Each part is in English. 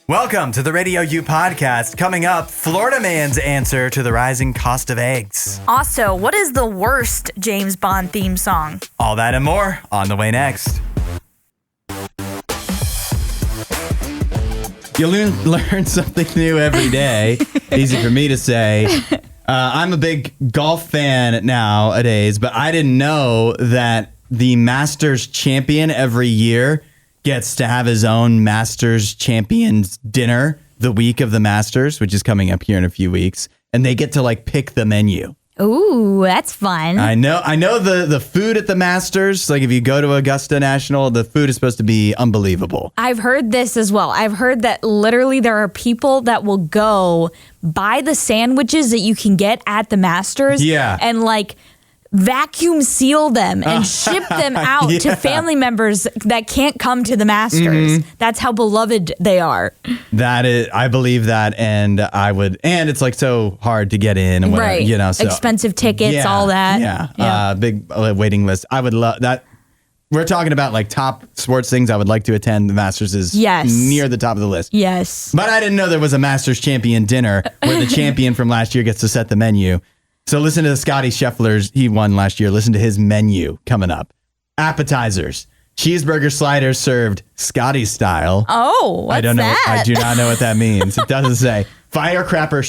Welcome to the RadioU Podcast. Coming up, Florida man's answer to the rising cost of eggs. Also, what is the worst James Bond theme song? All that and more on the way next. You learn something new every day. Easy for me to say. I'm a big golf fan nowadays, but I didn't know that the Masters champion every year gets to have his own Masters Champions dinner the week of the Masters, which is coming up here in a few weeks, and they get to pick the menu. Ooh, that's fun. I know the food at the Masters, like if you go to Augusta National, the food is supposed to be unbelievable. I've heard this as well. I've heard that literally there are people that will go buy the sandwiches that you can get at the Masters and vacuum seal them and ship them out to family members that can't come to the Masters. That's how beloved they are. That is, I believe that, and it's so hard to get in and whatever, right. So expensive tickets, all that. Big waiting list. I would love that. We're talking about top sports things I would like to attend. The Masters is near the top of the list. Yes. But I didn't know there was a Masters champion dinner where the champion from last year gets to set the menu. So listen to the Scottie Sheffler's. He won last year. Listen to his menu coming up. Appetizers. Cheeseburger sliders served Scottie style. Oh, what's I don't know. that? I do not know what that means. It doesn't say. Firecracker.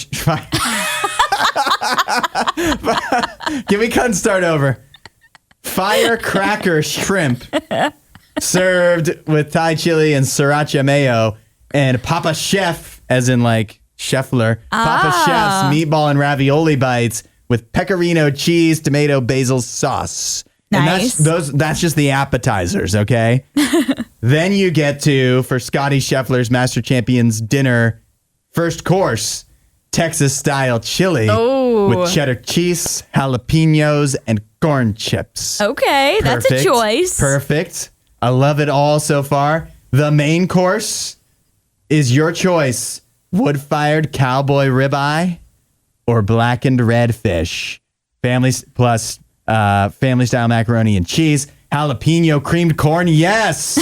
Can we start over? Firecracker shrimp served with Thai chili and sriracha mayo, and Papa Chef, as in Sheffler. Papa Chef's meatball and ravioli bites with pecorino cheese, tomato, basil sauce. Nice. And that's just the appetizers, okay? Then you get to, for Scottie Scheffler's Master Champions dinner, first course, Texas-style chili with cheddar cheese, jalapenos, and corn chips. Okay, that's a choice. Perfect. I love it all so far. The main course is your choice. Wood-fired cowboy ribeye or blackened redfish. Family-style macaroni and cheese. Jalapeno creamed corn, yes.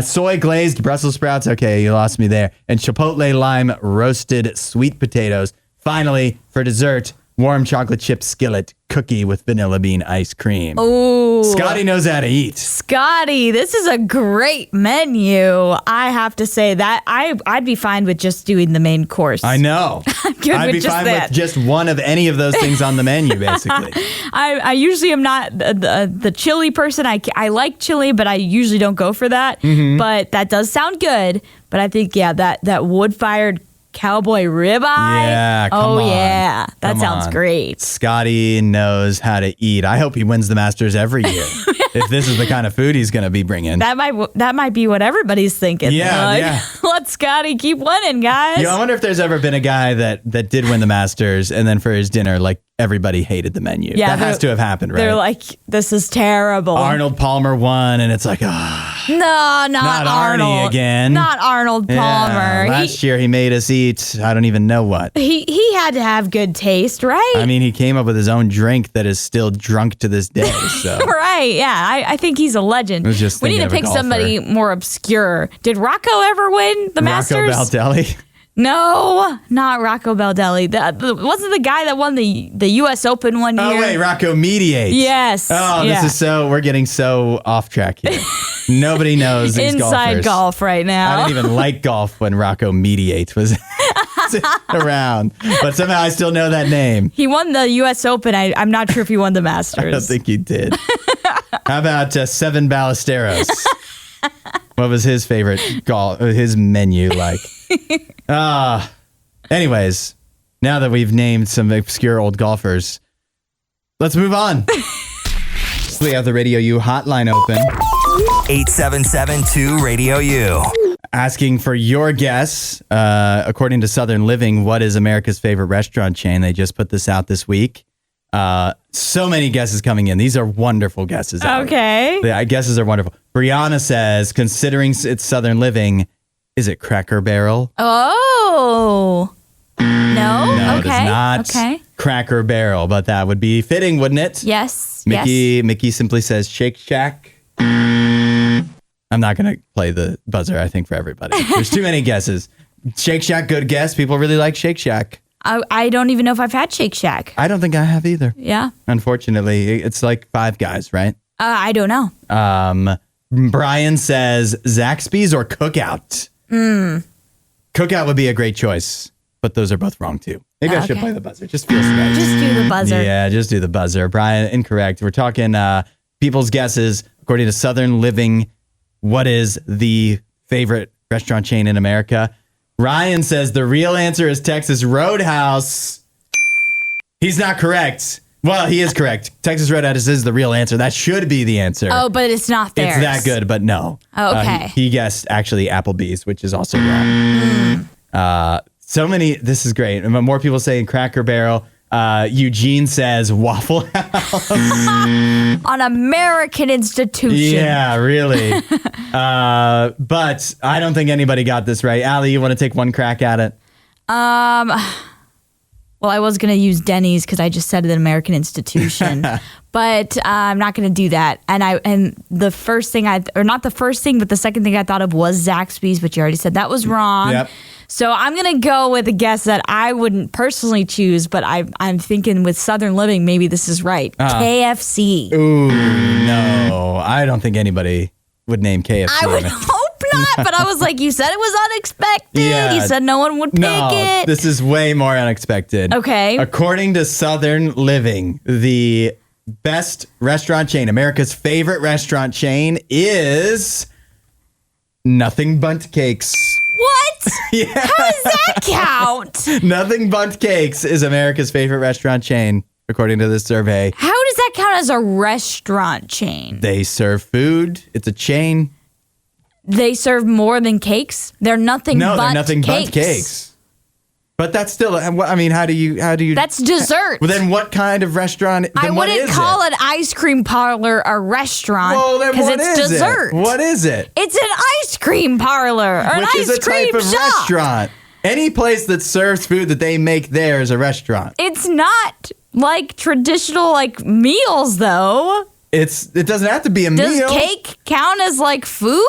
Soy glazed Brussels sprouts, okay, you lost me there. And chipotle lime roasted sweet potatoes. Finally, for dessert, warm chocolate chip skillet cookie with vanilla bean ice cream. Oh, Scottie knows how to eat. Scottie, this is a great menu. I have to say that I'd be fine with just doing the main course. I know. I'd be fine with just one of any of those things on the menu, basically. I usually am not the chili person. I like chili, but I usually don't go for that. Mm-hmm. But that does sound good. But I think, that wood-fired cowboy ribeye. Yeah, come on. Yeah, that sounds great. Scottie knows how to eat. I hope he wins the Masters every year. If this is the kind of food he's going to be bringing. That might be what everybody's thinking. Yeah. Let Scottie keep winning, guys. I wonder if there's ever been a guy that did win the Masters and then for his dinner, everybody hated the menu. Yeah, that has to have happened, right? They're like, this is terrible. Arnold Palmer won, and it's like, no, not Arnold. Arnie again. Not Arnold Palmer. Last year he made us eat, I don't even know what. He had to have good taste, right? I mean, he came up with his own drink that is still drunk to this day. So. Right, yeah. I think he's a legend. We need to pick somebody more obscure. Did Rocco ever win the Masters? Rocco Baldelli? No, not Rocco Baldelli. Wasn't the guy that won the U.S. Open one year? Oh, wait, Rocco Mediate. Yes. Oh, we're getting so off track here. Nobody knows these Inside golf right now. I didn't even like golf when Rocco Mediate was around, but somehow I still know that name. He won the U.S. Open. I'm not sure if he won the Masters. I don't think he did. How about Seven Ballesteros? What was his favorite his menu like? Anyways, now that we've named some obscure old golfers, let's move on. We have the RadioU hotline open. 877-2-RADIO-U. Asking for your guess. According to Southern Living, what is America's favorite restaurant chain? They just put this out this week. So many guesses coming in. These are wonderful guesses. Okay. The guesses are wonderful. Brianna says, considering it's Southern Living, is it Cracker Barrel? Oh. No, it is not Cracker Barrel, but that would be fitting, wouldn't it? Yes. Mickey simply says Shake Shack. I'm not going to play the buzzer, I think, for everybody. There's too many guesses. Shake Shack, good guess. People really like Shake Shack. I don't even know if I've had Shake Shack. I don't think I have either. Yeah. Unfortunately, it's like Five Guys, right? I don't know. Brian says Zaxby's or Cookout. Cookout would be a great choice, but those are both wrong too. Maybe I should play the buzzer. Just feels right. Just do the buzzer. Yeah, just do the buzzer. Brian, incorrect. We're talking people's guesses. According to Southern Living, what is the favorite restaurant chain in America? Ryan says the real answer is Texas Roadhouse. He's not correct. Well, he is correct. Texas Roadhouse is the real answer. That should be the answer. Oh, but it's not theirs. It's that good, but no. Oh, okay. He guessed actually Applebee's, which is also wrong. So many. This is great. More people saying Cracker Barrel. Eugene says Waffle House. An American institution. Yeah, really. But I don't think anybody got this right. Allie, you want to take one crack at it? Well, I was going to use Denny's because I just said an American institution, but I'm not going to do that. And the first thing not the first thing, but the second thing I thought of was Zaxby's, but you already said that was wrong. Yep. So I'm going to go with a guess that I wouldn't personally choose, but I'm thinking with Southern Living, maybe this is right. KFC. Ooh, no. I don't think anybody would name KFC. I would hope not, but I was like, you said it was unexpected. Yeah. You said no one would pick it. This is way more unexpected. Okay. According to Southern Living, the best restaurant chain, America's favorite restaurant chain, is Nothing Bundt Cakes. What? Yeah. How does that count? Nothing Bundt Cakes is America's favorite restaurant chain, according to this survey. How does that count as a restaurant chain? They serve food. It's a chain. They serve more than cakes? They're nothing but they're nothing cakes. but cakes. But that's still, I mean, how do you? That's dessert. Well, then what kind of restaurant? I wouldn't call an ice cream parlor a restaurant because it's dessert. What is it? It's an ice cream parlor or an ice cream shop. Which is a type of restaurant. Any place that serves food that they make there is a restaurant. It's not like traditional like meals though. It doesn't have to be a meal. Does cake count as like food?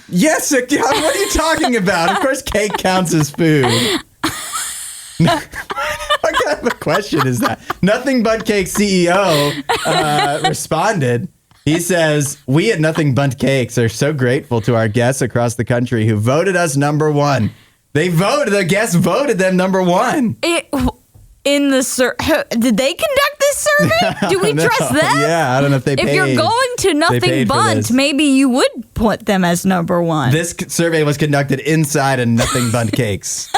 Yes, what are you talking about? Of course cake counts as food. What kind of a question is that? Nothing Bundt Cake CEO responded. He says, we at Nothing Bundt Cakes are so grateful to our guests across the country who voted us number one. The guests voted them number one. Did they conduct this survey? Do we trust them? Yeah, I don't know if they paid. If you're going to Nothing Bundt, maybe you would put them as number one. This survey was conducted inside of Nothing Bundt Cakes.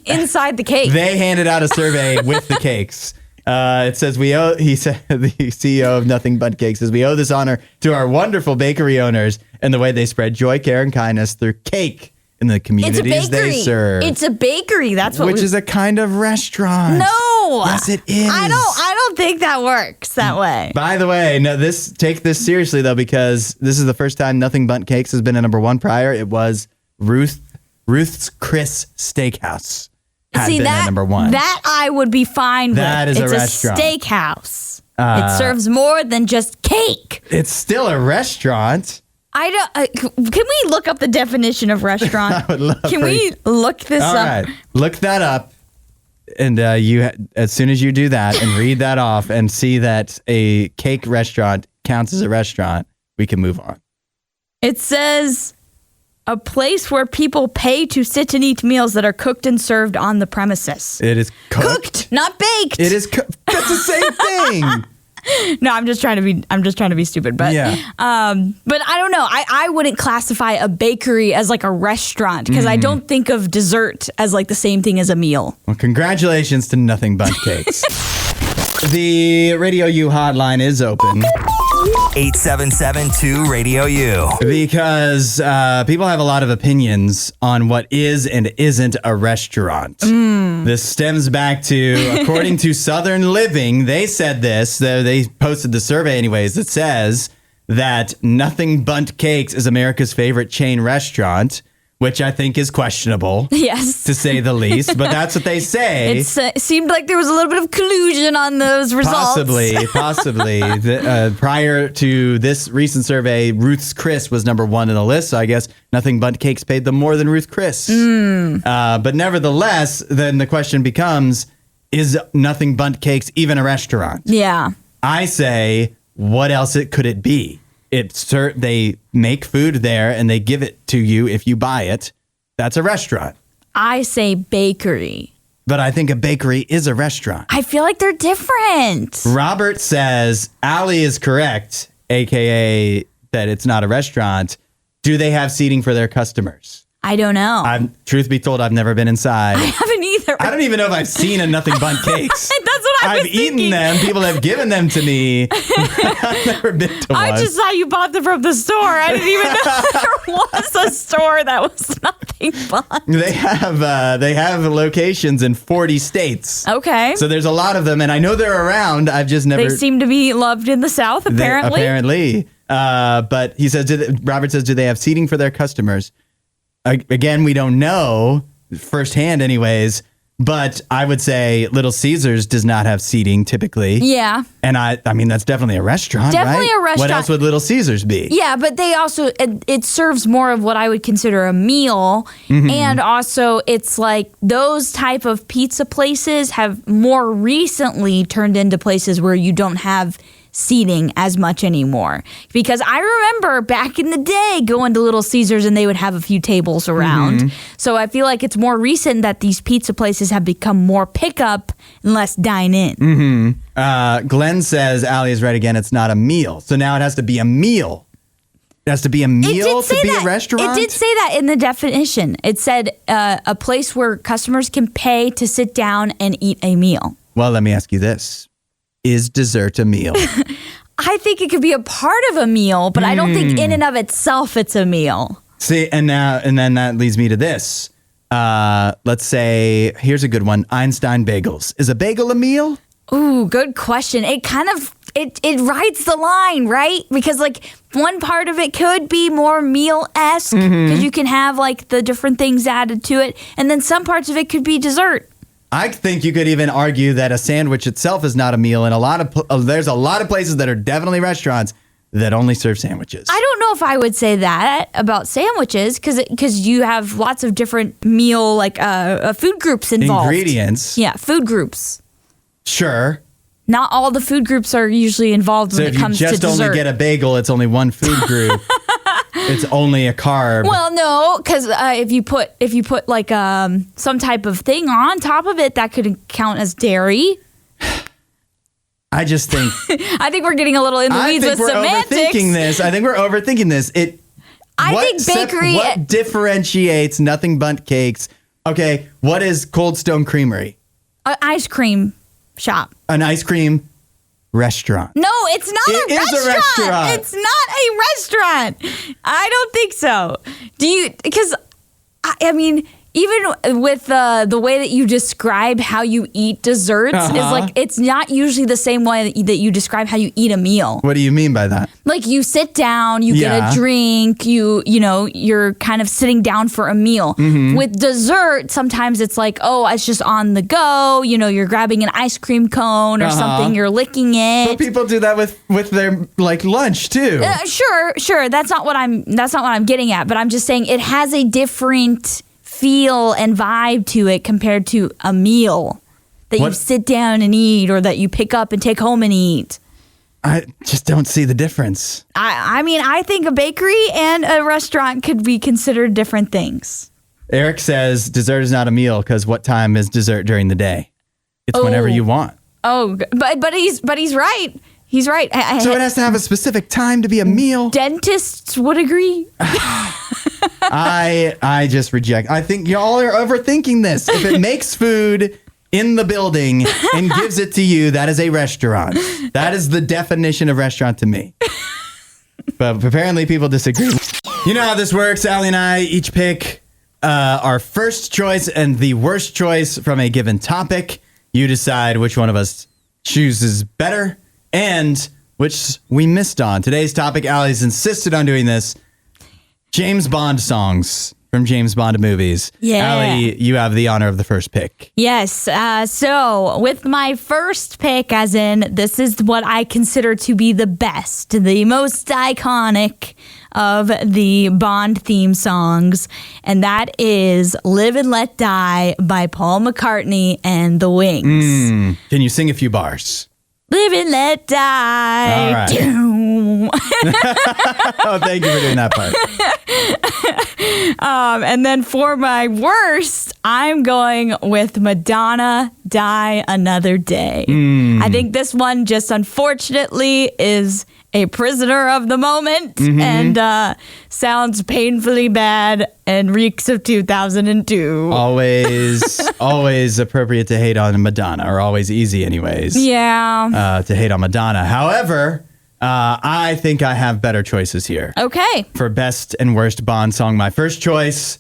Inside the cake. They handed out a survey with the cakes. It says he said, the CEO of Nothing Bundt Cakes says, we owe this honor to our wonderful bakery owners and the way they spread joy, care, and kindness through cake in the communities they serve. It's a bakery. That's what. Which is a kind of restaurant. No. Yes, it is. I don't think that works that way. By the way, no. Take this seriously though, because this is the first time Nothing Bundt Cakes has been a number one. Prior, it was Ruth's Chris Steakhouse. See that number one. That I would be fine with. That is it's a restaurant. It's a steakhouse. It serves more than just cake. It's still a restaurant. I don't. Can we look up the definition of restaurant? I would love. Can we look this up? All right, look that up, and as soon as you do that and read that off and see that a cake restaurant counts as a restaurant, we can move on. It says a place where people pay to sit and eat meals that are cooked and served on the premises. It is cooked, not baked. It is. That's the same thing. No, I'm just trying to be stupid, but yeah. But I don't know. I wouldn't classify a bakery as like a restaurant because I don't think of dessert as like the same thing as a meal. Well, congratulations to Nothing Bundt Cakes. The RadioU hotline is open. 877-2-RADIO-U. Because people have a lot of opinions on what is and isn't a restaurant. This stems back to, according to Southern Living, they said this, they posted the survey anyways, that says that Nothing Bundt Cakes is America's favorite chain restaurant, which I think is questionable. Yes. To say the least, but that's what they say. It seemed like there was a little bit of collusion on those results. Possibly. Prior to this recent survey, Ruth's Chris was number 1 in the list, so I guess Nothing Bundt Cakes paid them more than Ruth Chris. But nevertheless, then the question becomes, is Nothing Bundt Cakes even a restaurant? Yeah. I say, what else could it be? They make food there and they give it to you if you buy it. That's a restaurant. I say bakery. But I think a bakery is a restaurant. I feel like they're different. Robert says Allie is correct, a.k.a. that it's not a restaurant. Do they have seating for their customers? I don't know. Truth be told, I've never been inside. I haven't either. I don't even know if I've seen a Nothing Bundt Cakes. That's what I've eaten them. People have given them to me. I've never been to one. I just saw you bought them from the store. I didn't even know there was a store that was Nothing Bundt. They have locations in 40 states. Okay. So there's a lot of them, and I know they're around. I've just never. They seem to be loved in the South, apparently. Apparently. But he says, Robert says, do they have seating for their customers? Again, we don't know firsthand anyways, but I would say Little Caesars does not have seating typically. Yeah. And I mean, that's definitely a restaurant, Definitely right? a restaurant. What else would Little Caesars be? Yeah, but they also, it serves more of what I would consider a meal. Mm-hmm. And also it's like those type of pizza places have more recently turned into places where you don't have seating as much anymore, because I remember back in the day going to Little Caesars and they would have a few tables around. Mm-hmm. So I feel like it's more recent that these pizza places have become more pickup and less dine in. Mm-hmm. Glenn says Allie is right again. It's not a meal. So now it has to be a meal. It has to be a meal to be a restaurant? It did say that in the definition. It said a place where customers can pay to sit down and eat a meal. Well, let me ask you this. Is dessert a meal? I think it could be a part of a meal, but I don't think in and of itself it's a meal. See, and then that leads me to this. Let's say, here's a good one. Einstein Bagels. Is a bagel a meal? Ooh, good question. It kind of, it rides the line, right? Because like one part of it could be more meal-esque because you can have like the different things added to it. And then some parts of it could be dessert. I think you could even argue that a sandwich itself is not a meal, and there's a lot of places that are definitely restaurants that only serve sandwiches. I don't know if I would say that about sandwiches because you have lots of different meal food groups involved. Ingredients. Yeah, food groups. Sure. Not all the food groups are usually involved when it comes to dessert. So if you just only get a bagel, it's only one food group. It's only a carb. Well, no, because if you put like some type of thing on top of it, that could count as dairy. I just think. I think we're getting a little in the weeds with semantics. I think we're overthinking this. I think bakery. What differentiates Nothing Bundt Cakes? Okay, what is Cold Stone Creamery? An ice cream shop. An ice cream restaurant. No, it's not a restaurant. It's not a restaurant. I don't think so. Do you? Because I mean, even with the way that you describe how you eat desserts is like it's not usually the same way that you describe how you eat a meal. What do you mean by that? Like you sit down, you get a drink, you're kind of sitting down for a meal. Mm-hmm. With dessert, sometimes it's like, oh, it's just on the go. You're grabbing an ice cream cone or something, you're licking it. But people do that with their like lunch too. Sure. That's not what I'm getting at. But I'm just saying it has a different feel and vibe to it compared to a meal that you sit down and eat or that you pick up and take home and eat. I just don't see the difference. I mean, I think a bakery and a restaurant could be considered different things. Eric says dessert is not a meal because what time is dessert during the day? It's whenever you want. Oh, but he's right. He's right. So it has to have a specific time to be a meal? Dentists would agree. I just reject. I think y'all are overthinking this. If it makes food in the building and gives it to you, that is a restaurant. That is the definition of restaurant to me. But apparently people disagree. You know how this works. Allie and I each pick our first choice and the worst choice from a given topic. You decide which one of us chooses better and which we missed on. Today's topic, Allie's insisted on doing this. James Bond songs. from James Bond movies. Yeah. Allie, you have the honor of the first pick. Yes. So with my first pick, as in this is what I consider to be the best, the most iconic of the Bond theme songs, and that is Live and Let Die by Paul McCartney and the Wings. Can you sing a few bars? Live and let die. All right. Oh, thank you for doing that part. And then for my worst, I'm going with Madonna, Die Another Day. I think this one just unfortunately is a prisoner of the moment and sounds painfully bad and reeks of 2002. Always appropriate to hate on Madonna, or always easy anyways. Yeah. To hate on Madonna. However, I think I have better choices here. Okay. For best and worst Bond song, my first choice,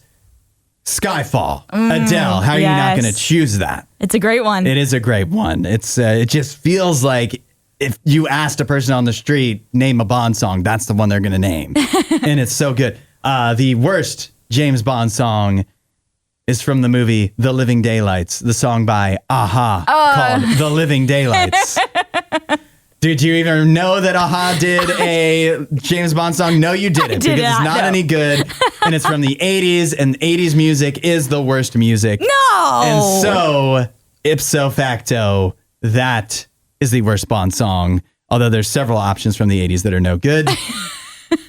Skyfall. Adele. How are you not going to choose that? It's a great one. It is a great one. It's it just feels like if you asked a person on the street, name a Bond song, that's the one they're going to name. And it's so good. The worst James Bond song is from the movie The Living Daylights, the song by Aha called The Living Daylights. Did you even know that Aha did a James Bond song? No, you didn't, because it's not any good. And it's from the 80s, and 80s music is the worst music. No! And so, ipso facto, that is the worst Bond song, although there's several options from the 80s that are no good.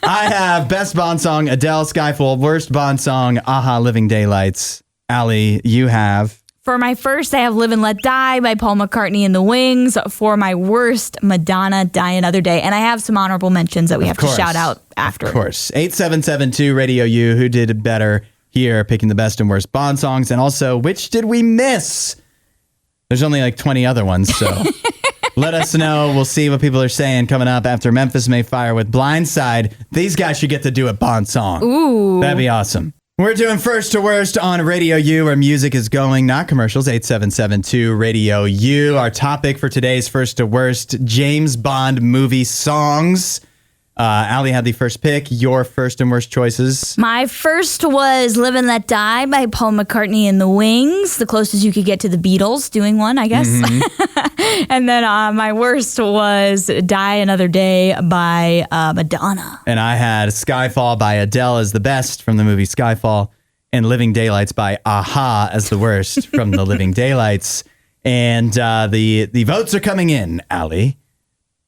I have best Bond song, Adele, Skyfall. Worst Bond song, Aha, Living Daylights. Allie, you have... For my first, I have Live and Let Die by Paul McCartney and the Wings. For my worst, Madonna, Die Another Day. And I have some honorable mentions that we have to shout out after. Of course. 8772 Radio U, who did better here, picking the best and worst Bond songs. And also, which did we miss? There's only like 20 other ones, so... Let us know. We'll see what people are saying coming up after Memphis May Fire with Blindside. These guys should get to do a Bond song. Ooh. That'd be awesome. We're doing first to worst on Radio U, where music is going, not commercials. 8772 Radio U. Our topic for today's first to worst, James Bond movie songs. Allie had the first pick. Your first and worst choices. My first was Live and Let Die by Paul McCartney and the Wings. The closest you could get to the Beatles doing one, I guess. And then my worst was Die Another Day by Madonna. And I had Skyfall by Adele as the best from the movie Skyfall, and Living Daylights by Aha as the worst from the Living Daylights. And the votes are coming in, Allie.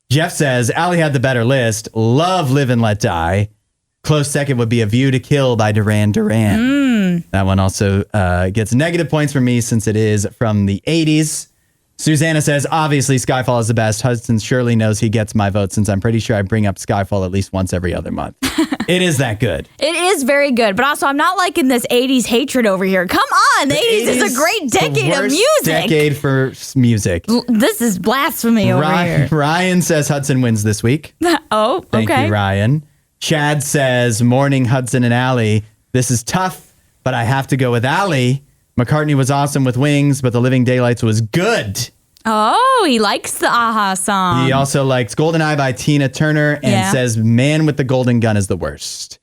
Jeff says, Allie had the better list. Love Live and Let Die. Close second would be A View to Kill by Duran Duran. That one also gets negative points from me since it is from the 80s. Susanna says, obviously Skyfall is the best. Hudson surely knows he gets my vote since I'm pretty sure I bring up Skyfall at least once every other month. It is that good. It is very good, but also I'm not liking this 80s hatred over here. Come on, the 80s is a great decade of music. Decade for music. This is blasphemy over here. Ryan says Hudson wins this week. Oh, okay. Thank you, Ryan. Chad says, morning, Hudson and Allie. This is tough, but I have to go with Allie. McCartney was awesome with Wings, but The Living Daylights was good. Oh, he likes the Aha song. He also likes Goldeneye by Tina Turner and says Man with the Golden Gun is the worst.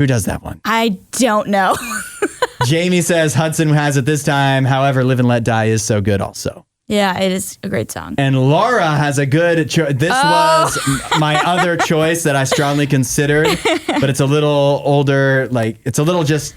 Who does that one? I don't know. Jamie says Hudson has it this time. However, Live and Let Die is so good also. Yeah, it is a great song. And Laura has a good choice. This was my other choice that I strongly considered, but it's a little older. Like, it's a little just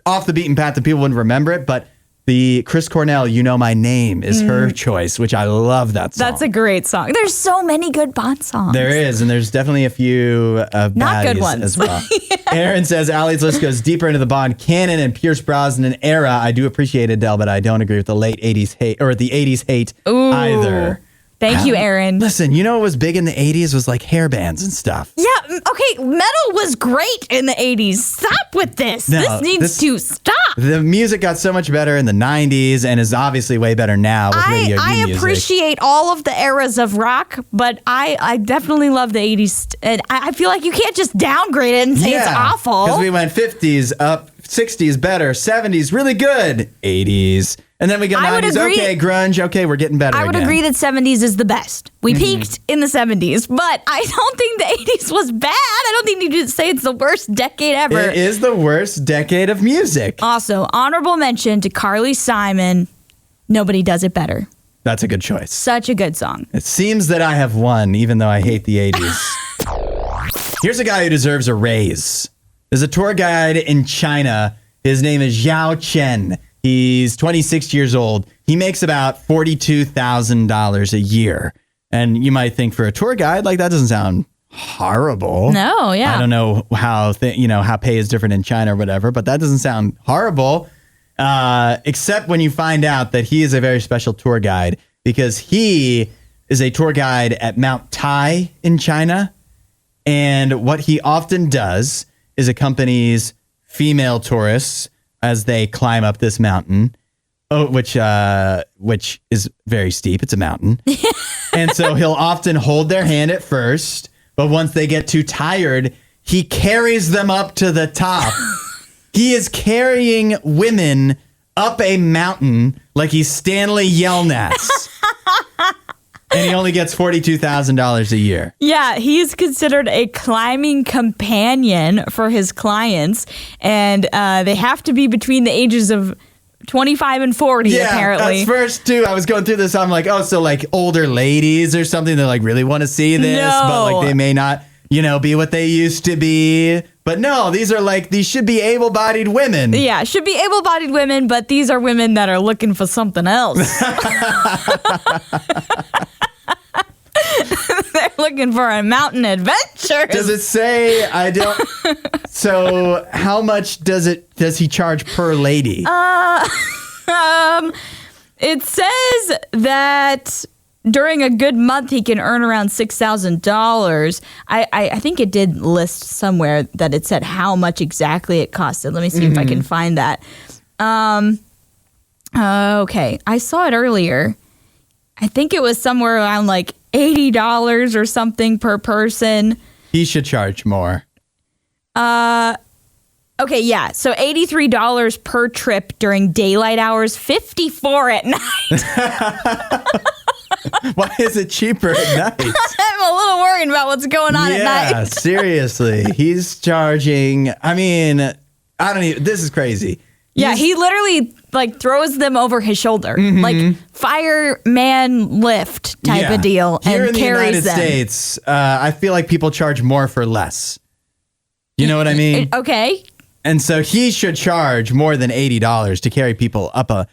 off the beaten path that people wouldn't remember it, but the Chris Cornell, You Know My Name, is her choice, which I love that song. That's a great song. There's so many good Bond songs. There is, and there's definitely a few not good ones as well. Aaron says Allie's list goes deeper into the Bond canon and Pierce Brosnan era. I do appreciate Adele, but I don't agree with the late 80s hate or the 80s hate either. Thank you, Aaron. Listen, you know what was big in the 80s was like hair bands and stuff. Yeah, okay, metal was great in the 80s. Stop with this. No, this needs to stop. The music got so much better in the 90s and is obviously way better now with Radio U music. I appreciate all of the eras of rock, but I definitely love the 80s. And I feel like you can't just downgrade it and say it's awful. Because we went 50s up, 60s better, 70s really good, 80s. And then we go 90s. Okay, grunge. Okay, we're getting better. I would agree that 70s is the best. We peaked in the 70s, but I don't think the 80s was bad. I don't think you could say it's the worst decade ever. It is the worst decade of music. Also, honorable mention to Carly Simon. Nobody does it better. That's a good choice. Such a good song. It seems that I have won, even though I hate the 80s. Here's a guy who deserves a raise. There's a tour guide in China. His name is Yao Chen. He's 26 years old. He makes about $42,000 a year. And you might think for a tour guide, like, that doesn't sound horrible. No, yeah. I don't know how pay is different in China or whatever, but that doesn't sound horrible. Except when you find out that he is a very special tour guide, because he is a tour guide at Mount Tai in China. And what he often does is accompanies female tourists as they climb up this mountain, which is very steep. It's a mountain. And so he'll often hold their hand at first, but once they get too tired, he carries them up to the top. He is carrying women up a mountain like he's Stanley Yelnats. And he only gets $42,000 a year. Yeah, he's considered a climbing companion for his clients. And they have to be between the ages of 25 and 40, apparently. Yeah, at first, too, I was going through this. I'm like, oh, so like older ladies or something that like really want to see this. No. But like they may not, be what they used to be. But no, these should be able-bodied women. Yeah, should be able-bodied women, but these are women that are looking for something else. They're looking for a mountain adventure. Does it say so how much does he charge per lady? It says that during a good month he can earn around $6,000. I think it did list somewhere that it said how much exactly it costed. Let me see if I can find that. Okay, I saw it earlier. I think it was somewhere around like $80 or something per person. He should charge more. Okay, yeah. So $83 per trip during daylight hours, $54 at night. Why is it cheaper at night? I'm a little worried about what's going on at night. Yeah, seriously. He's charging, this is crazy. Yeah, he literally like throws them over his shoulder, like fireman lift type of deal, Here and in carries the United them. States, I feel like people charge more for less. You know what I mean? Okay. And so he should charge more than $80 to carry people up a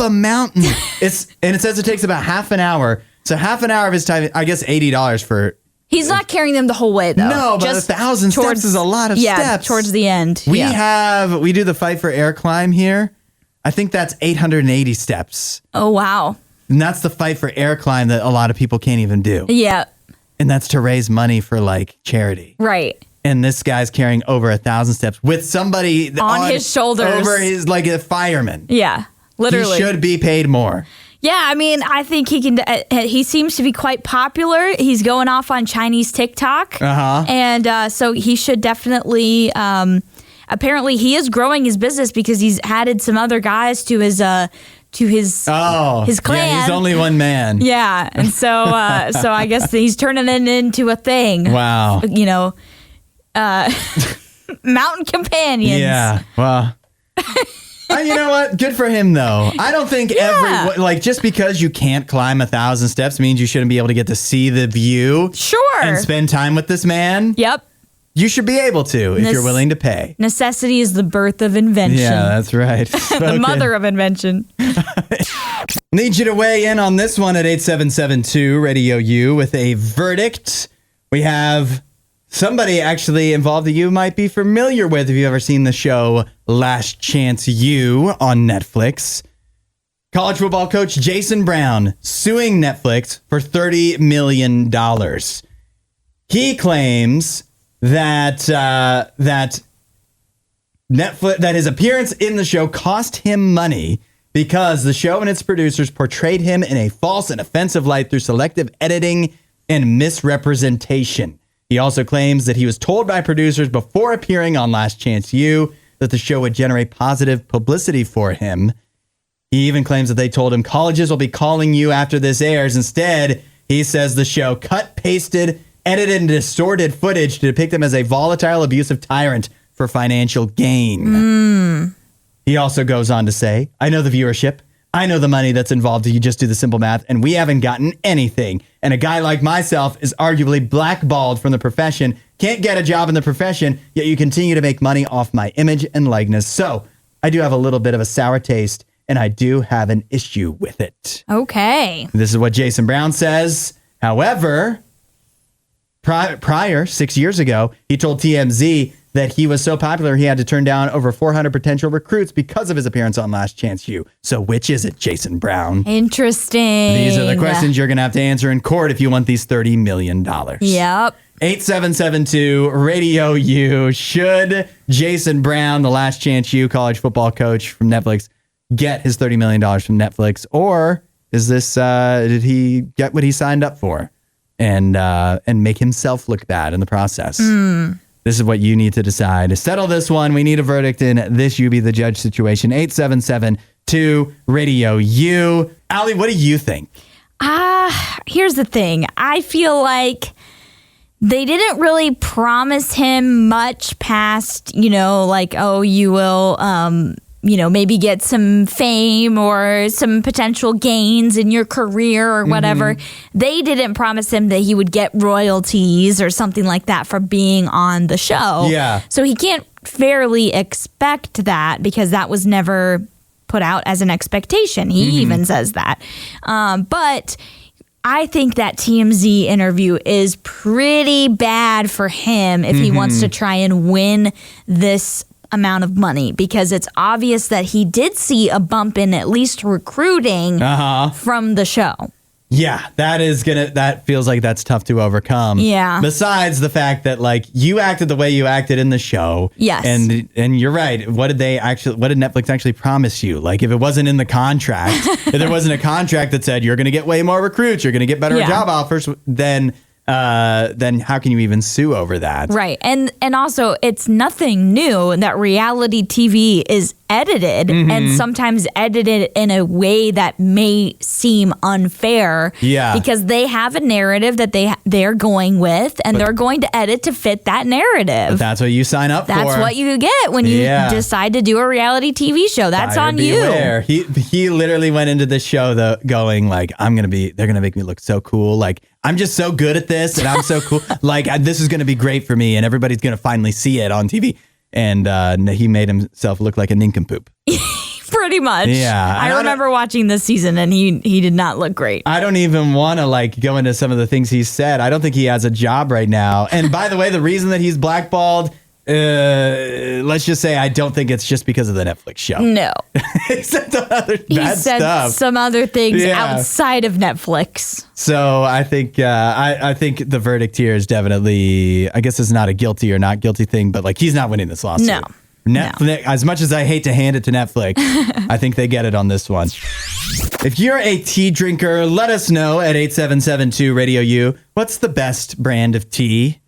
mountain. And it says it takes about half an hour. So half an hour of his time, I guess $80 for. He's not carrying them the whole way, though. No, but 1,000 steps is a lot of steps. Yeah, towards the end. We do the Fight for Air climb here. I think that's 880 steps. Oh, wow. And that's the Fight for Air climb that a lot of people can't even do. Yeah. And that's to raise money for like charity. Right. And this guy's carrying over 1,000 steps with somebody on his shoulders. Over his, like a fireman. Yeah, literally. He should be paid more. Yeah, I mean, I think he can. He seems to be quite popular. He's going off on Chinese TikTok, and so he should definitely. Apparently, he is growing his business because he's added some other guys to his clan. Yeah, he's only one man. Yeah, and so I guess he's turning it into a thing. Wow. Mountain companions. Yeah. Well. You know what? Good for him, though. I don't think just because you can't climb 1,000 steps means you shouldn't be able to get to see the view. Sure. And spend time with this man. Yep. You should be able to if you're willing to pay. Necessity is the birth of invention. Yeah, that's right. The mother of invention. Need you to weigh in on this one at 8772 Radio U with a verdict. We have somebody actually involved that you might be familiar with if you've ever seen the show Last Chance U on Netflix. College football coach Jason Brown suing Netflix for $30 million. He claims that Netflix, that his appearance in the show cost him money because the show and its producers portrayed him in a false and offensive light through selective editing and misrepresentation. He also claims that he was told by producers before appearing on Last Chance U that the show would generate positive publicity for him. He even claims that they told him colleges will be calling you after this airs. Instead, he says the show cut, pasted, edited, and distorted footage to depict him as a volatile, abusive tyrant for financial gain. He also goes on to say, I know the viewership. I know the money that's involved if you just do the simple math, and we haven't gotten anything. And a guy like myself is arguably blackballed from the profession, can't get a job in the profession, yet you continue to make money off my image and likeness. So I do have a little bit of a sour taste, and I do have an issue with it. Okay. This is what Jason Brown says. However, prior, 6 years ago, he told TMZ that he was so popular he had to turn down over 400 potential recruits because of his appearance on Last Chance U. So which is it, Jason Brown? Interesting. These are the questions you're going to have to answer in court if you want these $30 million. Yep. 8772 Radio U. Should Jason Brown, the Last Chance U college football coach from Netflix, get his $30 million from Netflix? Or is this, did he get what he signed up for and make himself look bad in the process? This is what you need to decide. To settle this one, we need a verdict in this You Be the Judge situation. 8772 Radio U. Allie, what do you think? Here's the thing. I feel like they didn't really promise him much past, like, oh, you will, maybe get some fame or some potential gains in your career or whatever. They didn't promise him that he would get royalties or something like that for being on the show. Yeah. So he can't fairly expect that because that was never put out as an expectation. He even says that. But I think that TMZ interview is pretty bad for him if he wants to try and win this amount of money, because it's obvious that he did see a bump in at least recruiting from the show. Yeah, that feels like that's tough to overcome. Yeah. Besides the fact that like you acted the way you acted in the show. Yes. And you're right. What did Netflix actually promise you? Like if it wasn't in the contract, if there wasn't a contract that said you're going to get way more recruits, you're going to get better job offers, then how can you even sue over that? Right. And also, it's nothing new that reality TV is edited and sometimes edited in a way that may seem unfair. Yeah. Because they have a narrative that they're going with, and they're going to edit to fit that narrative. But that's what you sign up for. That's what you get when you decide to do a reality TV show. That's on you. He literally went into this show going like, they're going to make me look so cool. Like, I'm just so good at this and I'm so cool. Like, this is going to be great for me and everybody's going to finally see it on TV. And he made himself look like a nincompoop. Pretty much. Yeah. I remember watching this season and he did not look great. I don't even want to like go into some of the things he said. I don't think he has a job right now. And by the way, the reason that he's blackballed, let's just say I don't think it's just because of the Netflix show. No. He said some other bad said stuff. Some other things outside of Netflix. So I think I think the verdict here is definitely, I guess it's not a guilty or not guilty thing, but like he's not winning this lawsuit. No. Netflix, as much as I hate to hand it to Netflix, I think they get it on this one. If you're a tea drinker, let us know at 8772 Radio U. What's the best brand of tea?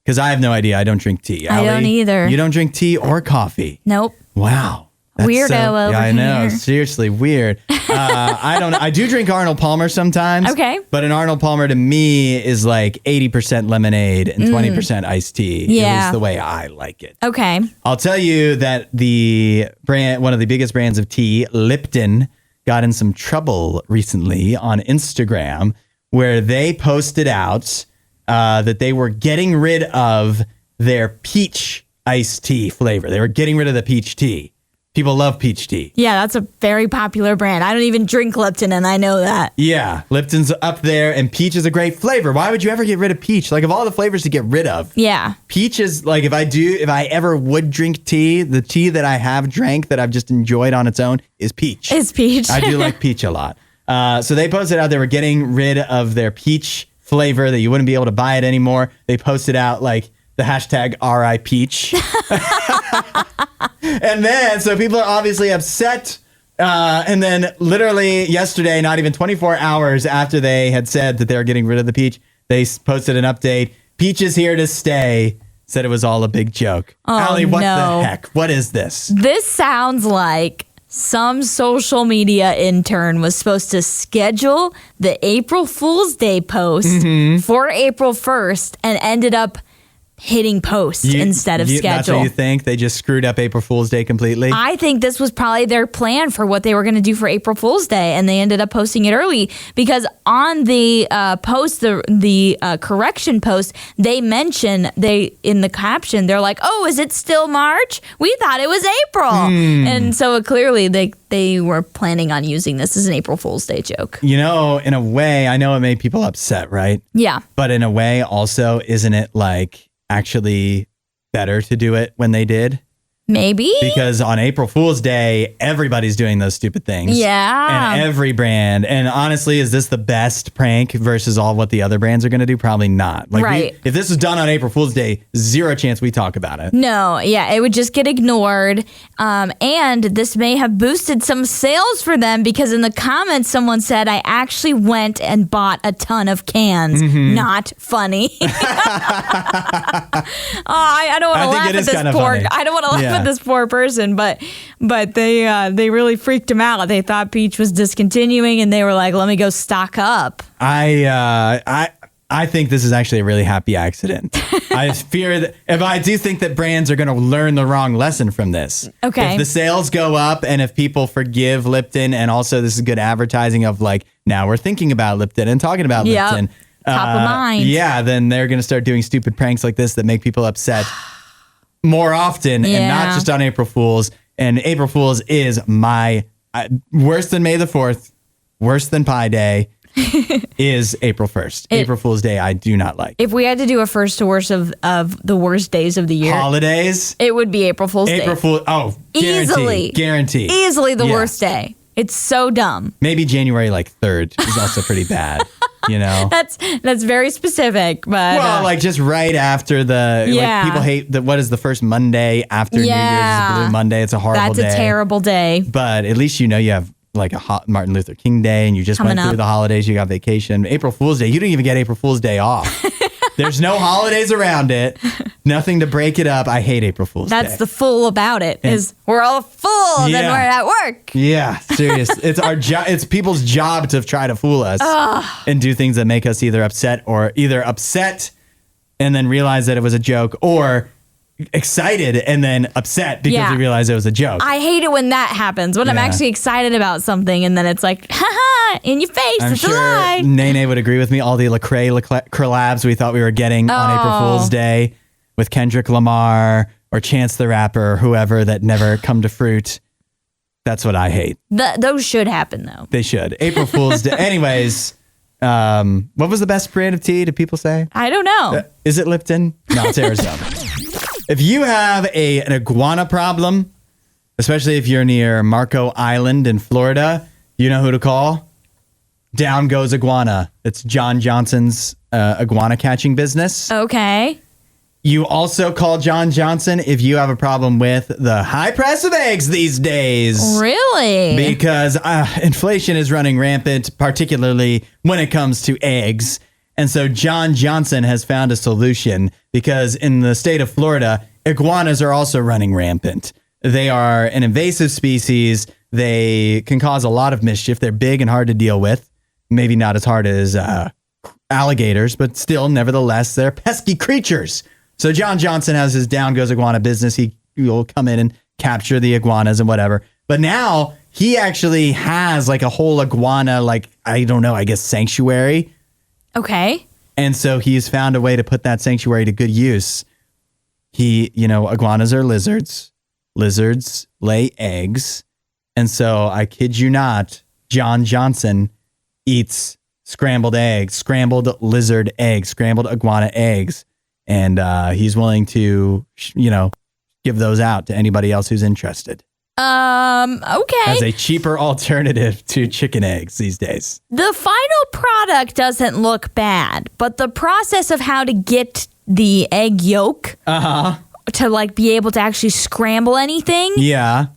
Because I have no idea. I don't drink tea. I don't either. You don't drink tea or coffee? Nope. Wow. Weirdo over I know. here. Seriously, weird. I do drink Arnold Palmer sometimes. Okay. But an Arnold Palmer to me is like 80% lemonade and 20% iced tea. Yeah. At least the way I like it. Okay. I'll tell you that one of the biggest brands of tea, Lipton, got in some trouble recently on Instagram where they posted out that they were getting rid of their peach iced tea flavor. They were getting rid of the peach tea. People love peach tea. Yeah, that's a very popular brand. I don't even drink Lipton, and I know that. Yeah, Lipton's up there, and peach is a great flavor. Why would you ever get rid of peach? Like, of all the flavors to get rid of, yeah, peach is like, if I ever would drink tea, the tea that I have drank that I've just enjoyed on its own is peach. It's peach. I do like peach a lot. So they posted out they were getting rid of their peach flavor, that you wouldn't be able to buy it anymore. They posted out like the hashtag #RIPeach. And then, so people are obviously upset. And then literally yesterday, not even 24 hours after they had said that they were getting rid of the peach, they posted an update. Peach is here to stay. Said it was all a big joke. Oh, Allie, what no. the heck? What is this? This sounds like some social media intern was supposed to schedule the April Fool's Day post for April 1st and ended up hitting post instead of schedule. That's what you think? They just screwed up April Fool's Day completely? I think this was probably their plan for what they were going to do for April Fool's Day, and they ended up posting it early because on the post, the correction post, they mention, in the caption, they're like, oh, is it still March? We thought it was April. And so clearly they were planning on using this as an April Fool's Day joke. You know, in a way, I know it made people upset, right? Yeah. But in a way, also, isn't it like actually better to do it when they did? Maybe. Because on April Fool's Day, everybody's doing those stupid things. Yeah. And every brand. And honestly, is this the best prank versus all what the other brands are going to do? Probably not. Like right. If this was done on April Fool's Day, zero chance we talk about it. No, yeah, it would just get ignored. And this may have boosted some sales for them because in the comments, someone said, I actually went and bought a ton of cans. Not funny. I don't want to laugh at this poor. I don't want to laugh at this poor person, but they really freaked him out. They thought Peach was discontinuing, and they were like, "Let me go stock up." I think this is actually a really happy accident. I fear that if I do think that brands are going to learn the wrong lesson from this. Okay. If the sales go up and if people forgive Lipton, and also this is good advertising of like, now we're thinking about Lipton and talking about Lipton. Top of mind. Yeah, then they're going to start doing stupid pranks like this that make people upset more often and not just on April Fool's. And April Fool's is my worse than May the 4th, worse than Pi Day. Is April 1st. April Fool's Day, I do not like. If we had to do a first to worst of the worst days of the year. Holidays? It would be April Fool's Day. April Fool's, guarantee. Easily the worst day. It's so dumb. Maybe January 3rd is also pretty bad. You know? That's very specific, but... Well, like just right after like people hate what is the first Monday after New Year's is Blue Monday. It's a horrible day. That's a terrible day. But at least you know you have like a hot Martin Luther King Day and you just went through the holidays, you got vacation. April Fool's Day, you don't even get April Fool's Day off. There's no holidays around it. Nothing to break it up. I hate April Fool's Day. That's the fool about it, is we're all full and we're at work. Yeah, serious. It's our job. It's people's job to try to fool us and do things that make us either upset and then realize that it was a joke, or excited and then upset because we realized it was a joke. I hate it when that happens, when I'm actually excited about something and then it's like, haha, in your face, it's a lie. Nene would agree with me. All the Lecrae collabs we thought we were getting on April Fool's Day with Kendrick Lamar or Chance the Rapper or whoever that never come to fruit. That's what I hate. Those should happen though. They should. April Fool's Day. Anyways, what was the best brand of tea, did people say? I don't know. Is it Lipton? No, it's Arizona. If you have an iguana problem, especially if you're near Marco Island in Florida, you know who to call? Down Goes Iguana. It's John Johnson's iguana catching business. Okay. You also call John Johnson if you have a problem with the high price of eggs these days. Really? Because inflation is running rampant, particularly when it comes to eggs. And so John Johnson has found a solution because in the state of Florida, iguanas are also running rampant. They are an invasive species. They can cause a lot of mischief. They're big and hard to deal with. Maybe not as hard as alligators, but still, nevertheless, they're pesky creatures. So John Johnson has his Down Goes Iguana business. He will come in and capture the iguanas and whatever. But now he actually has like a whole iguana, I guess sanctuary. Okay. And so he's found a way to put that sanctuary to good use. Iguanas are lizards. Lizards lay eggs. And so I kid you not, John Johnson eats scrambled eggs, scrambled lizard eggs, scrambled iguana eggs. And he's willing to, give those out to anybody else who's interested. Okay. As a cheaper alternative to chicken eggs these days. The final product doesn't look bad, but the process of how to get the egg yolk to be able to actually scramble anything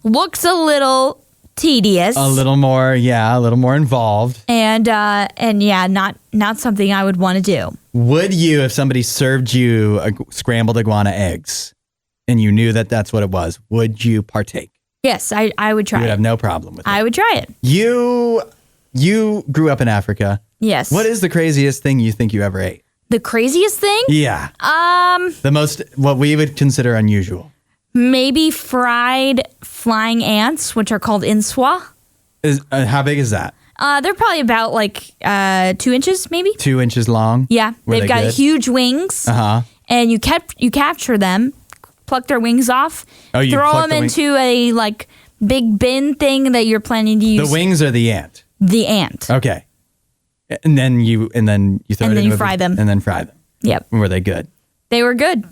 looks a little tedious. A little more involved. And not something I would want to do. Would you, if somebody served you scrambled iguana eggs and you knew that that's what it was, would you partake? Yes, I would try You would it. have no problem with it. I would try it. You grew up in Africa. Yes. What is the craziest thing you think you ever ate? The craziest thing? Yeah. What we would consider unusual. Maybe fried flying ants, which are called inswa. How big is that? They're probably about like 2 inches, maybe. 2 inches long? Yeah. They've got good? huge wings. Uh-huh. And you capture them, pluck their wings off, you throw pluck them the into a like big bin thing that you're planning to use. The wings or the ant? The ant. Okay. And then you throw And it then in you fry them. And then fry them. Yep. Were they good? They were good.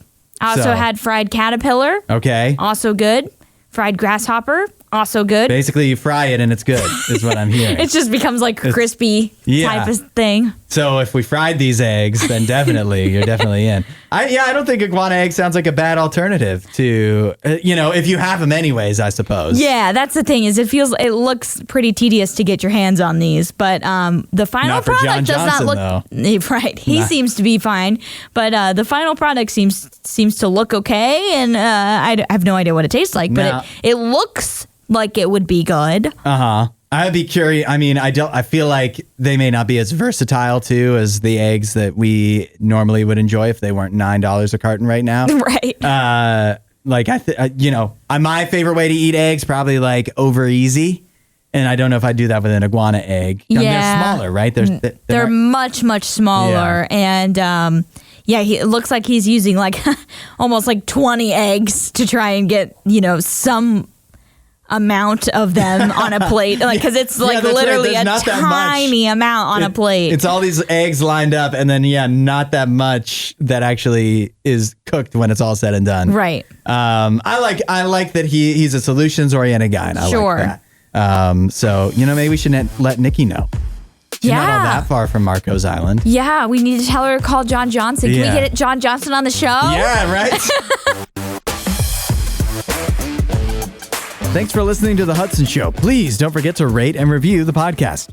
I also had fried caterpillar. Okay. Also good. Fried grasshopper. Also good. Basically, you fry it and it's good, is what I'm hearing. It just becomes like a crispy type of thing. So if we fried these eggs, then you're definitely in. I don't think iguana egg sounds like a bad alternative to, if you have them anyways, I suppose. Yeah, that's the thing is it looks pretty tedious to get your hands on these, but the final Not for product John does Johnson, not look right. He seems to be fine, but the final product seems to look okay, and I have no idea what it tastes like, but it looks like it would be good. Uh-huh. I'd be curious. I mean, I feel like they may not be as versatile too as the eggs that we normally would enjoy if they weren't $9 a carton right now. Right. My favorite way to eat eggs probably like over easy. And I don't know if I do that with an iguana egg. They're smaller, right? They're much, much smaller. Yeah. And it looks like he's using like almost like 20 eggs to try and get, some amount of them on a plate, like because it's like literally a tiny amount on a plate. It's all these eggs lined up, and then not that much that actually is cooked when it's all said and done. Right. I like that he's a solutions oriented guy, and I like that. So maybe we should let Nikki know. She's not all that far from Marco's Island. Yeah, we need to tell her to call John Johnson. Can we get John Johnson on the show? Yeah, right. Thanks for listening to The Hudson Show. Please don't forget to rate and review the podcast.